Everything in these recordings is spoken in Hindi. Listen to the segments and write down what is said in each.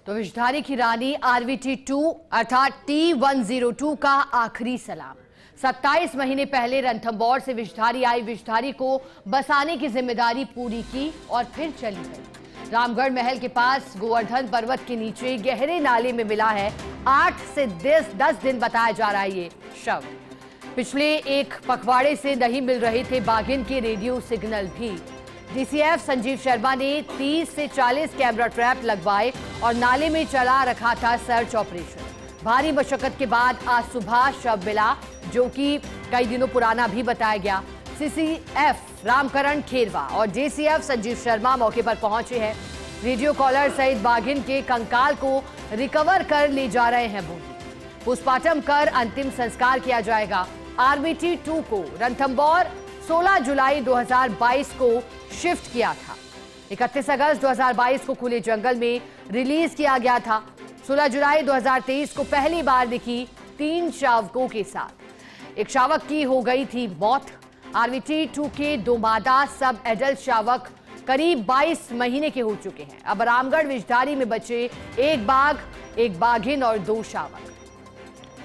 तो विषधारी की रानी RVT2 अर्थात T102 का आखिरी सलाम। 27 महीने पहले रणथंभौर से विषधारी आई। विषधारी को बसाने की जिम्मेदारी पूरी की और फिर चली गई। रामगढ़ महल के पास गोवर्धन पर्वत के नीचे गहरे नाले में मिला है 8 से 10 दिन बताया जा रहा है ये शव। पिछले एक पखवाड़े से नहीं मिल रहे थे बाघिन के रेडियो सिग्नल भी। DCF संजीव शर्मा ने 30 से 40 कैमरा ट्रैप लगवाए और नाले में चला रखा था सर्च ऑपरेशन। भारी मशक्कत के बाद आज सुबह शव मिला, जो कि कई दिनों पुराना भी बताया गया। CCF रामकरण खेरवा और DCF संजीव शर्मा मौके पर पहुंचे हैं। रेडियो कॉलर सहित बाघिन के कंकाल को रिकवर कर ले जा रहे हैं बूंदी। पोस्टमार्टम कर अंतिम संस्कार किया जाएगा। RVT2 को रणथंभौर 16 जुलाई 2022 को शिफ्ट किया था। 31 अगस्त 2022 को खुले जंगल में रिलीज किया गया था। 16 जुलाई 2023 को पहली बार दिखी 3 शावकों के साथ। एक शावक की हो गई थी मौत। RVT2 के 2 मादा सब एडल्ट शावक करीब 22 महीने के हो चुके हैं। अब रामगढ़ विषधारी में बचे एक बाघ, एक बाघिन और 2 शावक।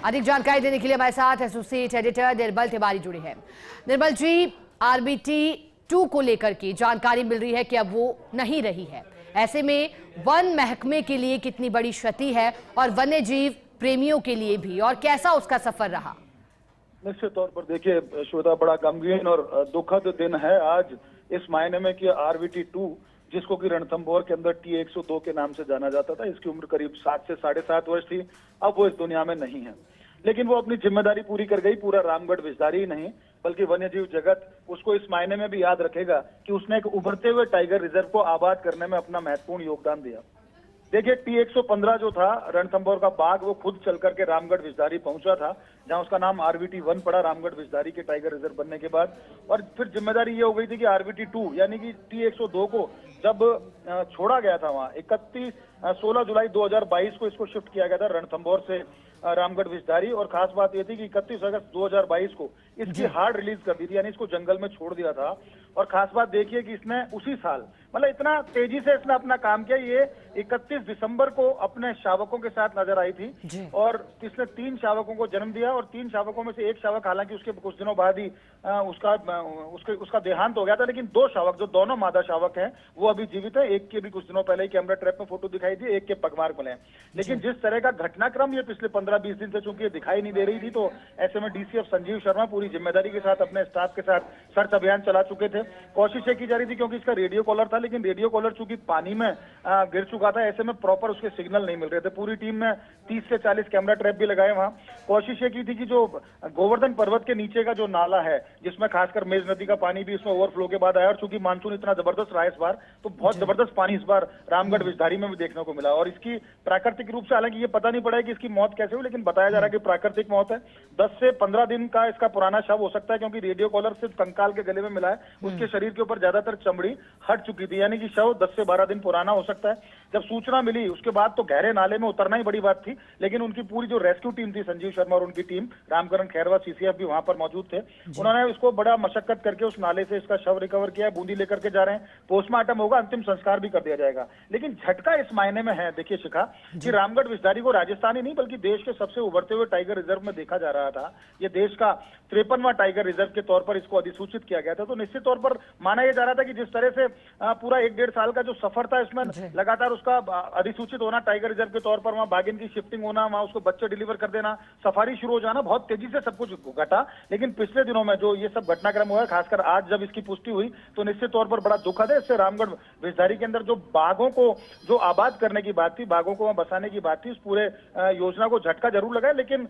अधिक जानकारी देने के लिए हमारे साथ एसोसिएट एडिटर निर्मल तिवारी जुड़े हैं। निर्मल जी, RVT2 को लेकर के जानकारी मिल रही है कि अब वो नहीं रही है। ऐसे में वन महकमे के लिए कितनी बड़ी क्षति है और वन्य जीव प्रेमियों के लिए भी, और कैसा उसका सफर रहा? निश्चित तौर पर देखिए श्वेता, बड़ा गमगीन और दुखद दिन है आज इस मायने में कि RVT2 जिसको कि रणथंभौर के अंदर T102 के नाम से जाना जाता था, इसकी उम्र करीब 7 से 7.5 वर्ष थी। अब वो इस दुनिया में नहीं है, लेकिन वो अपनी जिम्मेदारी पूरी कर गई। पूरा रामगढ़ विषधारी ही नहीं बल्कि वन्यजीव जगत उसको इस मायने में भी याद रखेगा कि उसने एक उभरते हुए टाइगर रिजर्व को आबाद करने में अपना महत्वपूर्ण योगदान दिया। देखिए T115 जो था रणथंभौर का बाघ, वो खुद चल करके रामगढ़ विषधारी पहुंचा था, जहां उसका नाम RVT1 पड़ा रामगढ़ विषधारी के टाइगर रिजर्व बनने के बाद। और फिर जिम्मेदारी ये हो गई थी कि RVT2 यानी कि T102 को जब छोड़ा गया था वहां 16 जुलाई 2022 को इसको शिफ्ट किया गया था रणथंभौर से रामगढ़ विषधारी। और खास बात यह थी कि 31 अगस्त 2022 को इसकी हार्ड रिलीज कर दी थी, यानी इसको जंगल में छोड़ दिया था। और खास बात देखिए कि इसने उसी साल, मतलब इतना तेजी से इसने अपना काम किया, ये 31 दिसंबर को अपने शावकों के साथ नजर आई थी और इसने 3 शावकों को जन्म दिया। और 3 शावकों में से एक शावक हालांकि उसके कुछ दिनों बाद ही उसका देहांत हो गया था, लेकिन 2 शावक जो दोनों मादा शावक हैं वो अभी जीवित है। एक के भी कुछ दिनों पहले ही कैमरा ट्रैप में फोटो दिखाई दी, एक के पगमार्क मिले। लेकिन जिस तरह का घटनाक्रम ये पिछले 15-20 दिन से चूंकि ये दिखाई नहीं दे रही थी, तो ऐसे में DCF संजीव शर्मा पूरी जिम्मेदारी के साथ अपने स्टाफ के साथ सर्च अभियान चला चुके थे। कोशिश ये की जा रही थी क्योंकि इसका रेडियो कॉलर था, लेकिन रेडियो कॉलर चूंकि पानी में गिर चुका था, ऐसे में प्रॉपर उसके सिग्नल नहीं मिल रहे थे। पूरी टीम ने 30 से 40 कैमरा ट्रैप भी लगाए वहां। कोशिश ये की थी कि जो गोवर्धन पर्वत के नीचे का जो नाला है, जिसमें खासकर मेज नदी का पानी भी इसमें ओवरफ्लो के बाद आया, और चूंकि मानसून इतना जबरदस्त रहा इस बार, तो बहुत जबरदस्त पानी इस बार रामगढ़ विषधारी में भी देखने को मिला। और इसकी प्राकृतिक रूप से, हालांकि ये पता नहीं पड़ा है कि इसकी मौत कैसे हुई, लेकिन बताया जा रहा है कि प्राकृतिक मौत है। 10 से 15 दिन का इसका पुराना शव हो सकता है, क्योंकि रेडियो कॉलर सिर्फ कंकाल के गले में मिला है, उसके शरीर के ऊपर ज्यादातर चमड़ी हट चुकी थी, यानी कि शव 10 से 12 दिन पुराना हो सकता है। जब सूचना मिली उसके बाद तो गहरे नाले में उतरना ही बड़ी बात थी, लेकिन उनकी पूरी जो रेस्क्यू टीम थी, संजीव शर्मा और उनकी टीम, रामकरण खैरवा CCF भी वहां पर मौजूद थे। उन्होंने इसको बड़ा मशक्कत करके उस नाले से इसका शव रिकवर किया, बूंदी लेकर के जा रहे हैं। पोस्टमार्टम होगा, अंतिम संस्कार भी कर दिया जाएगा। लेकिन झटका इस मायने में है, देखिए शिखा, कि रामगढ़ विषधारी को राजस्थान ही नहीं बल्कि देश के सबसे उभरते हुए टाइगर रिजर्व में देखा जा रहा था। ये देश का 53वां टाइगर रिजर्व के तौर पर इसको अधिसूचित किया गया था। तो निश्चित तौर पर माना यह जा रहा था कि जिस तरह से पूरा 1-1.5 साल का जो सफर था, इसमें लगातार उसका अधिसूचित होना टाइगर रिजर्व के तौर पर, वहां बाघिन की शिफ्टिंग होना, वहां उसको बच्चे डिलीवर कर देना, सफारी शुरू हो जाना, बहुत तेजी से सब कुछ घटा। लेकिन पिछले दिनों में जो ये सब घटनाक्रम हुआ है, खासकर आज जब इसकी पुष्टि हुई, तो निश्चित तौर पर बड़ा दुखद है। इससे रामगढ़ विषधारी के अंदर जो बाघों को जो आबाद करने की बात थी, बाघों को वहां बसाने की बात थी, उस पूरे योजना को झटका जरूर लगा है। लेकिन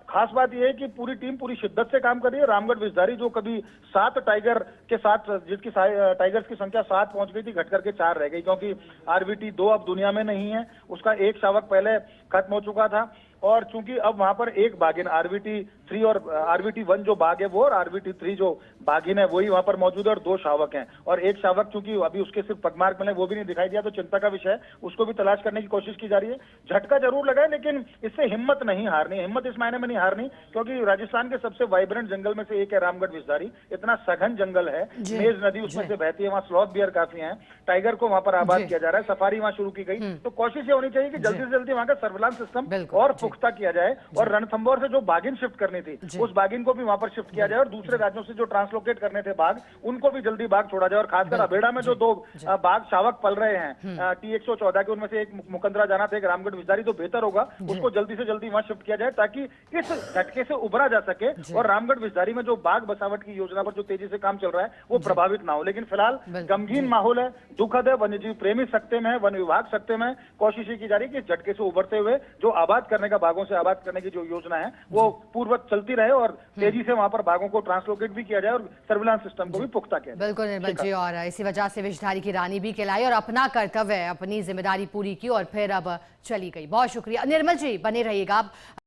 खास बात यह है कि पूरी टीम पूरी शिद्दत से काम कर रही है। रामगढ़ विषधारी जो कभी 7 टाइगर के साथ, जिसकी टाइगर्स की संख्या 7 पहुंच गई थी, घट करके 4 रह गई, क्योंकि RVT2 अब दुनिया में नहीं है। उसका एक शावक पहले खत्म हो चुका था। और चूंकि अब वहां पर एक बाघिन RVT 3 और RVT 1 जो बाघ है वो, और RVT 3 जो बाघिन है वही वहां पर मौजूद है, और 2 शावक हैं। और एक शावक चूंकि अभी उसके सिर्फ पगमार्क मिले, वो भी नहीं दिखाई दिया, तो चिंता का विषय है, उसको भी तलाश करने की कोशिश की जा रही है। झटका जरूर लगा है, लेकिन इससे हिम्मत नहीं हारनी, हिम्मत इस मायने में नहीं हारनी क्योंकि राजस्थान के सबसे वाइब्रेंट जंगल में से एक है रामगढ़ विषधारी। इतना सघन जंगल है, मेज नदी उसमें से बहती है, वहाँ स्लॉथ बियर काफी है, टाइगर को वहां पर आबाद किया जा रहा है, सफारी वहां शुरू की गई। तो कोशिश ये होनी चाहिए कि जल्दी से जल्दी वहां का सर्विलांस सिस्टम और पुख्ता किया जाए, और रणथंभौर से जो बाघिन शिफ्ट करनी थी उस बाघिन को भी वहां पर शिफ्ट किया जाए, और दूसरे राज्यों से जो ट्रांसलोकेट करने थे बाघ उनको भी जल्दी बाघ छोड़ा जाए। और खासकर अबेड़ा में जो 2 बाघ शावक पल रहे हैं T114 के, उनमें से एक मुकंदरा जाना था, एक रामगढ़ विषधारी, तो बेहतर होगा उसको जल्दी से जल्दी वहां शिफ्ट किया जाए ताकि इस झटके से उभरा जा सके, और रामगढ़ विषधारी में जो बाघ बसावट की योजना पर जो तेजी से काम चल रहा है वो प्रभावित ना हो। लेकिन फिलहाल गमगीन माहौल है, दुखद है, वन्यजीव प्रेमी सख्ते में है, वन विभाग सख्ते में, कोशिश की जा रही है कि झटके से उभरते हुए जो आबाद करने का, बाघों से आबाद करने की जो योजना है वो पूर्ववत चलती रहे, और तेजी से वहां पर बाघों को ट्रांसलोकेट भी किया जाए और सर्विलांस सिस्टम को भी पुख्ता किया जाए। बिल्कुल निर्मल जी, और इसी वजह से विषधारी की रानी भी कहलाई और अपना कर्तव्य, अपनी जिम्मेदारी पूरी की और फिर अब चली गई। बहुत शुक्रिया निर्मल जी, बने रहिएगा आप।